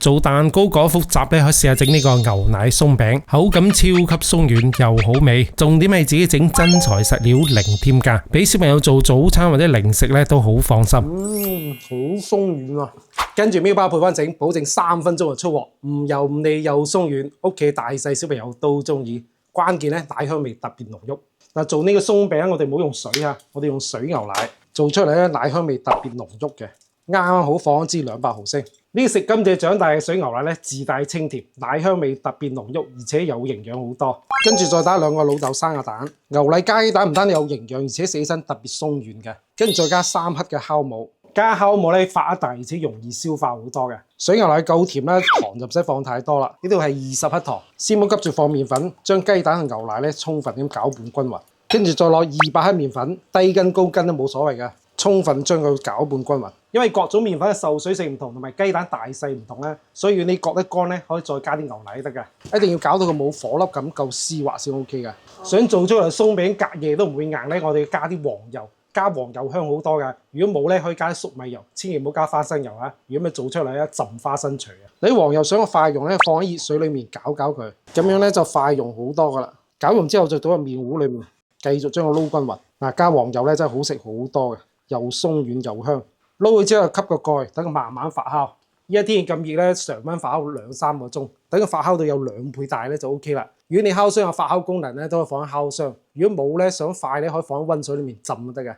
做蛋糕嗰複雜咧，可以試下整呢個牛奶鬆餅，口感超級鬆軟又好味。重點係自己整真材實料，零添加，俾小朋友做早餐或者零食咧都好放心。好鬆軟啊！跟住麵包配方整，保證3分鐘就出鑊，唔油唔膩又鬆軟，屋企大細小朋友都中意。關鍵咧，奶香味特別濃郁。嗱，做呢個鬆餅我哋唔好用水啊，我哋用水牛奶做出嚟咧，奶香味特別濃郁嘅，啱啱好放一支200毫升。呢個食甘蔗長大嘅水牛奶咧，自帶清甜，奶香味特別濃郁，而且有營養好多。跟住再打2個老豆生嘅蛋，牛奶加雞蛋唔單止有營養，而且食起身特別鬆軟嘅。跟住再加3克嘅酵母，加酵母咧發一大，而且容易消化好多嘅。水牛奶夠甜啦，糖就唔使放太多啦。呢度係20克糖，師母急住放麵粉，將雞蛋同牛奶咧充分咁攪拌均勻。跟住再攞200克麵粉，低筋高筋都冇所謂嘅，充分將佢攪拌均勻。因為各種麵粉嘅受水性唔同，同埋雞蛋大細唔同咧，所以你覺得乾咧，可以再加啲牛奶得嘅。一定要搞到佢冇火粒咁，夠絲滑先 OK 嘅。想做出嚟鬆餅隔夜都唔會硬咧，我哋要加啲黃油，加黃油香好多㗎。如果冇咧，可以加啲粟米油，千祈唔好加花生油啊！如果咪做出嚟咧，浸花生錘啊！你黃油想個快溶咧，放喺熱水裡面攪攪佢，咁樣咧就快溶好多㗎啦。攪完之後就倒入麵糊裡面，繼續將佢撈均勻。嗱，加黃油咧真係好食好多嘅，又鬆軟又香。撈佢之後吸個蓋，等佢慢慢發酵。依家天氣咁熱咧，常溫發酵2-3個鐘，等佢發酵到有2倍大咧就 OK 啦。如果你烤箱有發酵功能咧，都可以放喺烤箱。如果冇咧，想快咧，可以放喺温水裡面浸都得嘅。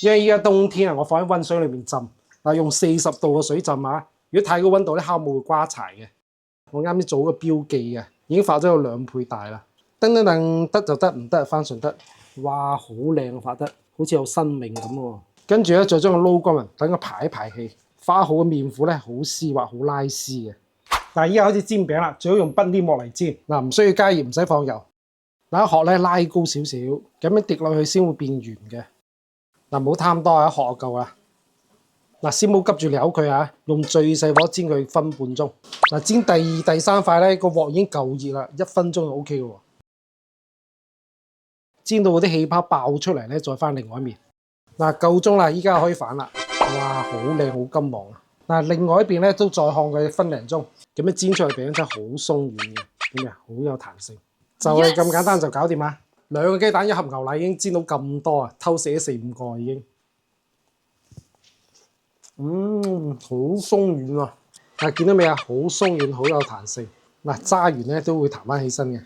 因為依家冬天啊，我放喺温水裡面浸，嗱用40度嘅水浸啊。如果太高温度咧，酵母會瓜柴嘅。我啱先做個標記嘅，已經發咗有2倍大啦。噔噔噔，得就得，唔得就翻順得。哇，好靚啊，發得好似有生命咁喎。跟住咧，再將佢撈均勻，等佢排一排氣。花好嘅麵糊咧，好絲滑，好拉絲嘅。但係依家開始煎餅啦，最好用不黏膜嚟煎。嗱，唔需要加熱，唔使放油。嗱，一殼咧拉高少少，咁樣滴落去先會變圓嘅。嗱，唔好貪多啊，一殼就夠啦。嗱，先唔好急住撩佢啊，用最細火煎佢分半鐘。嗱，煎第2、第3塊咧，個鑊已經夠熱啦，1分鐘就 OK 喎。煎到嗰啲氣泡爆出嚟咧，再翻另外一面。嗱，夠鐘啦，依家可以反啦。哇，好靚好金黃啊！嗱，另外一邊咧都再烘佢分零鐘，咁樣煎出嚟餅真係好鬆軟嘅，點啊，好有彈性，就係咁簡單就搞掂啦。2個雞蛋1盒牛奶已經煎到咁多啊，偷食咗4-5個已經。好鬆軟啊！嗱，見到未啊？好鬆軟，好有彈性。嗱，揸完咧都會彈翻起身嘅。